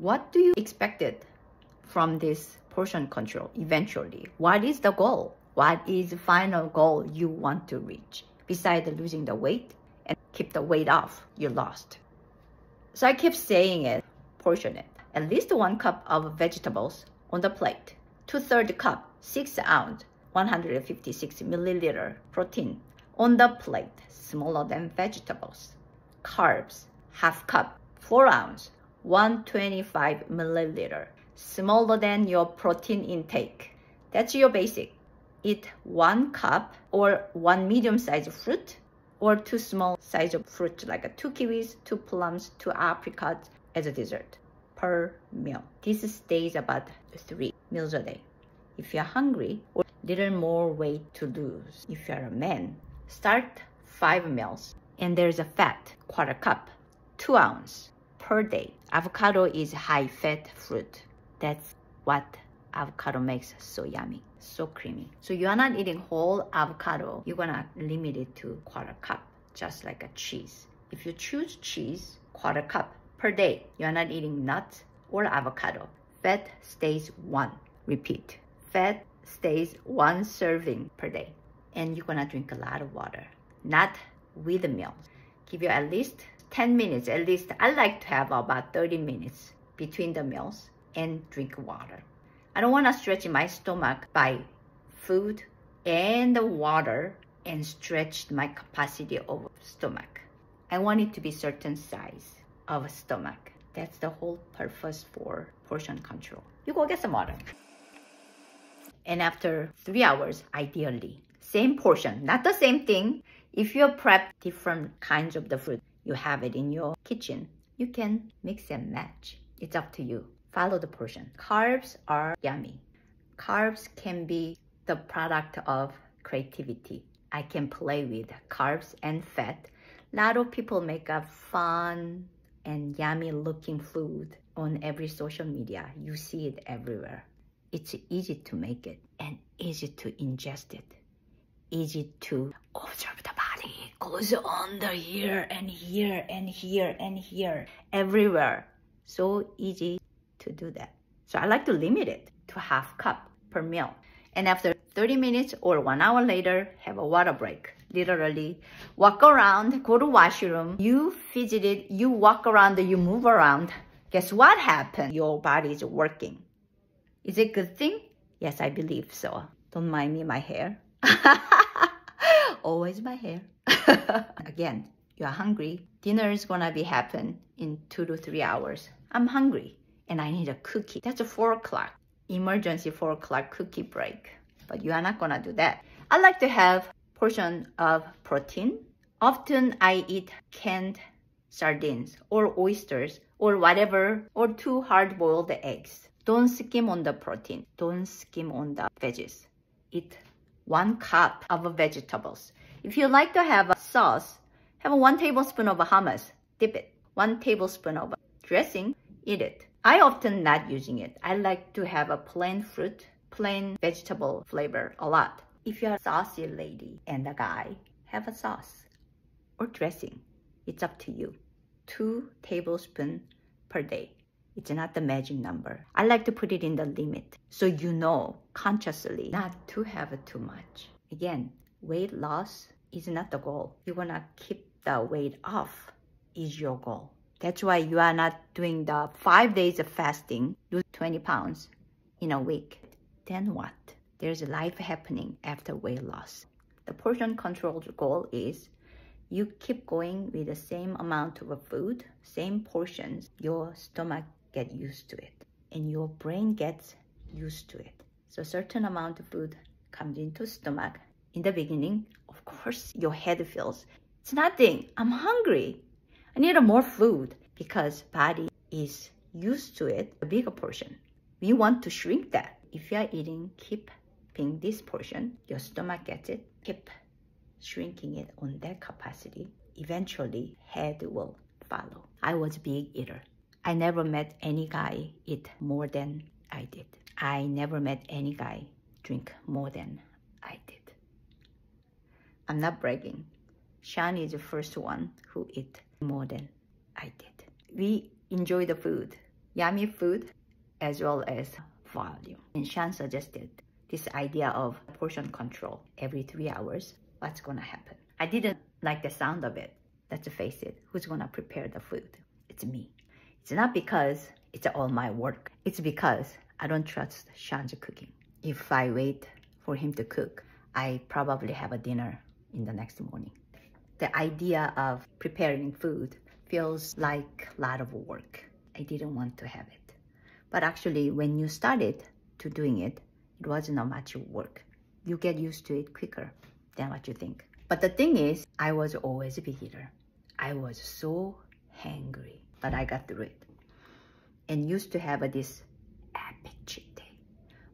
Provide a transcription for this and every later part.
What do you expected from this portion control eventually? What is the goal? What is the final goal you want to reach? Besides losing the weight and keep the weight off you lost. So I keep saying it, portion it. At least 1 cup of vegetables on the plate. 2/3 cup, 6 ounce, 156 milliliter protein on the plate, smaller than vegetables. Carbs, 1/2 cup, 4 ounce, 125 milliliter, smaller than your protein intake. That's your basic. Eat 1 cup or 1 medium-sized fruit or 2 small size of fruit like 2 kiwis, 2 plums, 2 apricots as a dessert per meal. This stays about 3 meals a day. If you're hungry or little more weight to lose, if you're a man, start 5 meals. And there's a fat, 1/4 cup, 2 ounce per day. Avocado is high-fat fruit. That's what avocado makes so yummy, so creamy. So you're not eating whole avocado, you're gonna limit it to 1/4 cup, just like a cheese. If you choose cheese, 1/4 cup per day, you're not eating nuts or avocado. Fat stays 1. Repeat. Fat stays 1 serving per day. And you're gonna drink a lot of water, not with the meal. Give you at least 10 minutes, at least I like to have about 30 minutes between the meals and drink water. I don't want to stretch my stomach by food and the water and stretch my capacity of stomach. I want it to be certain size of stomach. That's the whole purpose for portion control. You go get some water. And after 3 hours, ideally, same portion, not the same thing. If you prep different kinds of the fruit, you have it in your kitchen, you can mix and match. It's up to you. Follow the portion. Carbs are yummy. Carbs can be the product of creativity. I can play with carbs and fat. A lot of people make a fun and yummy looking food on every social media. You see it everywhere. It's easy to make it and easy to ingest it. Easy to observe the body. It goes under here and here and here and here, everywhere. So easy to do that. So I like to limit it to 1/2 cup per meal. And after 30 minutes or 1 hour later, have a water break. Literally walk around, go to washroom, you fidget it, you walk around, you move around. Guess what happened? Your body is working. Is it a good thing? Yes, I believe so. Don't mind me, my hair. Always my hair. Again, you're hungry. Dinner is gonna be happen in 2 to 3 hours. I'm hungry and I need a cookie. That's a 4 o'clock. Emergency 4 o'clock cookie break. But you are not gonna do that. I like to have portion of protein. Often I eat canned sardines or oysters or whatever, or 2 hard-boiled eggs. Don't skim on the protein. Don't skim on the veggies. Eat 1 cup of vegetables. If you like to have a sauce, have 1 tablespoon of hummus, dip it. 1 tablespoon of dressing, eat it. I often not using it. I like to have a plain fruit, plain vegetable flavor a lot. If you're a saucy lady and a guy, have a sauce or dressing. It's up to you. 2 tablespoons per day. It's not the magic number. I like to put it in the limit so you know consciously not to have too much. Again, weight loss is not the goal. You want to keep the weight off is your goal. That's why you are not doing the 5 days of fasting, lose 20 pounds in a week. Then what? There's life happening after weight loss. The portion control goal is you keep going with the same amount of food, same portions. Your stomach get used to it and your brain gets used to it. So certain amount of food comes into stomach. In the beginning, of course, your head feels, it's nothing, I'm hungry. I need more food because body is used to it, a bigger portion. We want to shrink that. If you are eating, keep being this portion, your stomach gets it, keep shrinking it on that capacity. Eventually, head will follow. I was a big eater. I never met any guy eat more than I did. I never met any guy drink more than I did. I'm not bragging. Sean is the first one who ate more than I did. We enjoy the food. yummy food as well as volume. And Shan suggested this idea of portion control every 3 hours. What's gonna happen? I didn't like the sound of it. Let's face it, who's gonna prepare the food? It's me. It's not because it's all my work. It's because I don't trust Shan's cooking. If I wait for him to cook, I probably have a dinner in the next morning. The idea of preparing food feels like a lot of work. I didn't want to have it. But actually, when you started to doing it, it wasn't much work. You get used to it quicker than what you think. But the thing is, I was always a big eater. I was so hangry, but I got through it. And used to have this epic cheat day,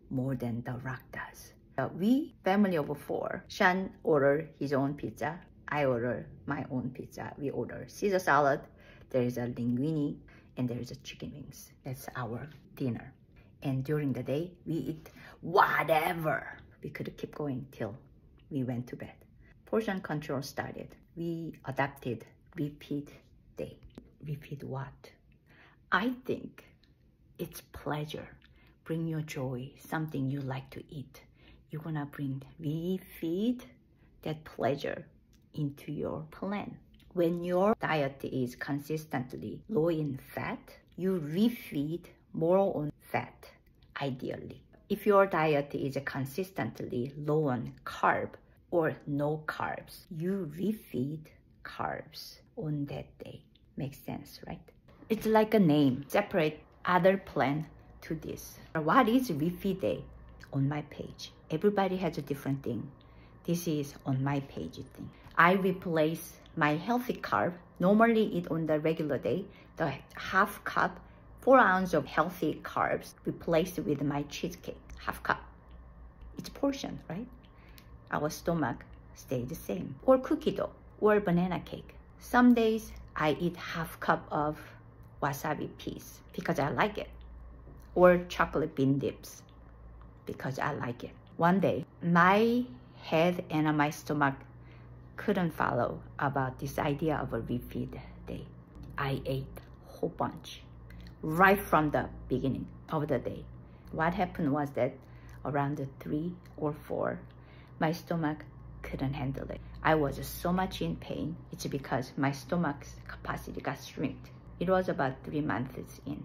more than The Rock does. We, family of 4, Shan ordered his own pizza. I ordered my own pizza. We ordered Caesar salad. There is a linguine and there is a chicken wings. That's our dinner. And during the day, we eat whatever. We could keep going till we went to bed. Portion control started. We adopted repeat day. Repeat what? I think it's pleasure. Bring your joy, something you like to eat. You're gonna refeed that pleasure into your plan. When your diet is consistently low in fat, you refeed more on fat, ideally. If your diet is consistently low on carb or no carbs, you refeed carbs on that day. Makes sense, right? It's like a name. Separate other plan to this. What is refeed day? On my page. Everybody has a different thing. This is on my page thing. I replace my healthy carb, normally eat on the regular day, the half cup, 4 ounces of healthy carbs, replaced with my cheesecake, half cup. It's portion, right? Our stomach stays the same. Or cookie dough, or banana cake. Some days I eat half cup of wasabi piece because I like it. Or chocolate bean dips because I like it. One day, my head and my stomach couldn't follow about this idea of a refeed day. I ate a whole bunch right from the beginning of the day. What happened was that around 3 or 4, my stomach couldn't handle it. I was so much in pain. It's because my stomach's capacity got shrinked. It was about 3 months in.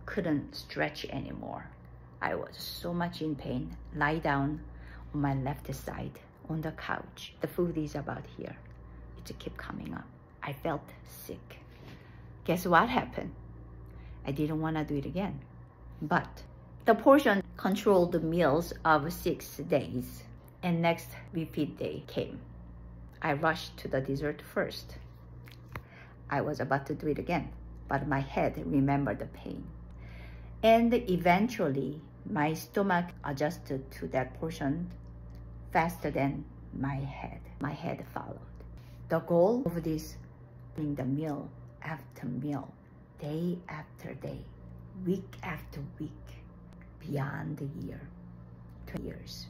Couldn't stretch anymore. I was so much in pain. Lie down on my left side on the couch. The food is about here. It kept coming up. I felt sick. Guess what happened? I didn't want to do it again. But the portion controlled meals of 6 days, and next repeat day came. I rushed to the dessert first. I was about to do it again, but my head remembered the pain. And eventually, my stomach adjusted to that portion faster than my head. My head followed. The goal of this, in the meal after meal, day after day, week after week, beyond the year, 2 years,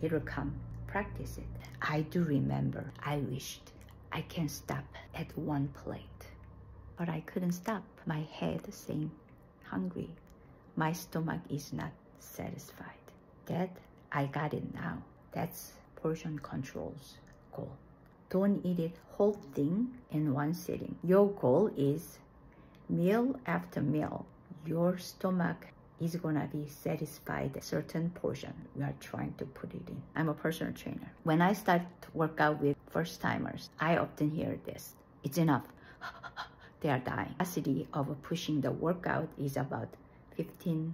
it will come. Practice it. I do remember I wished I can stop at one plate, but I couldn't stop. My head saying hungry. My stomach is not satisfied. That I got it now. That's portion control's goal. Don't eat it whole thing in one sitting. Your goal is meal after meal. Your stomach is gonna be satisfied a certain portion we are trying to put it in. I'm a personal trainer. When I start to work out with first timers, I often hear this. It's enough. They are dying. The capacity of pushing the workout is about 15%.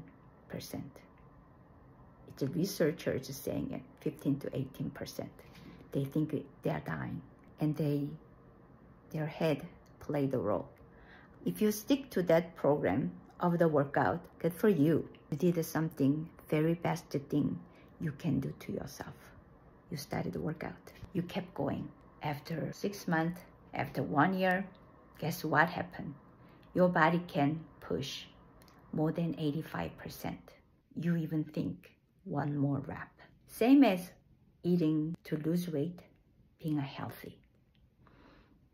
It's a researcher is saying it, 15 to 18%. They think they are dying, and their head played the role. If you stick to that program of the workout, good for you. You did something very best thing you can do to yourself. You started the workout. You kept going. After 6 months, after 1 year, guess what happened? Your body can push more than 85%. You even think one more rep. Same as eating to lose weight, being healthy.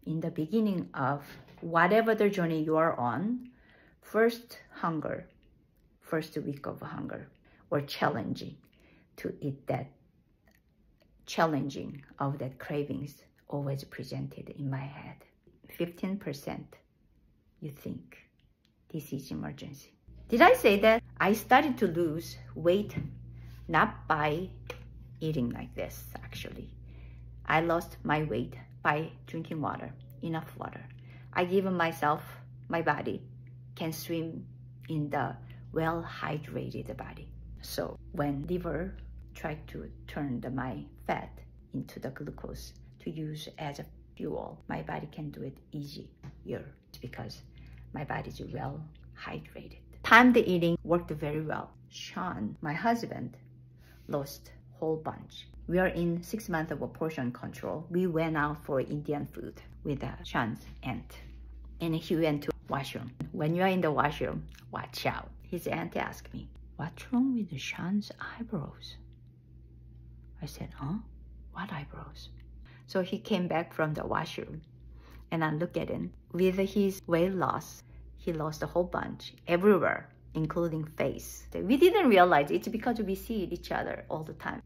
In the beginning of whatever the journey you are on, first week of hunger or challenging to eat that, challenging of that cravings always presented in my head. 15% you think this is emergency. Did I say that I started to lose weight not by eating like this? Actually, I lost my weight by drinking water, enough water. I give myself, my body can swim in the well-hydrated body. So when liver tried to turn my fat into the glucose to use as a fuel, my body can do it easier. It's because my body is well hydrated. Timed eating worked very well. Sean, my husband, lost whole bunch. We are in 6 months of a portion control. We went out for Indian food with Sean's aunt, and he went to washroom. When you are in the washroom, watch out. His aunt asked me, "What's wrong with Sean's eyebrows?" I said, "Huh? What eyebrows?" So he came back from the washroom, and I look at him. With his weight loss, he lost a whole bunch everywhere, including face. We didn't realize it's because we see each other all the time.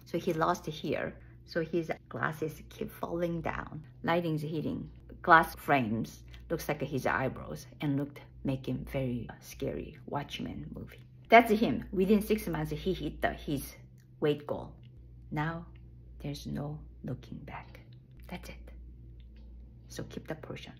So he lost here. So his glasses keep falling down. Lighting's hitting glass frames. Looks like his eyebrows and make him very scary Watchmen movie. That's him. Within 6 months, he hit his weight goal. Now, there's no looking back. That's it. So keep the portion.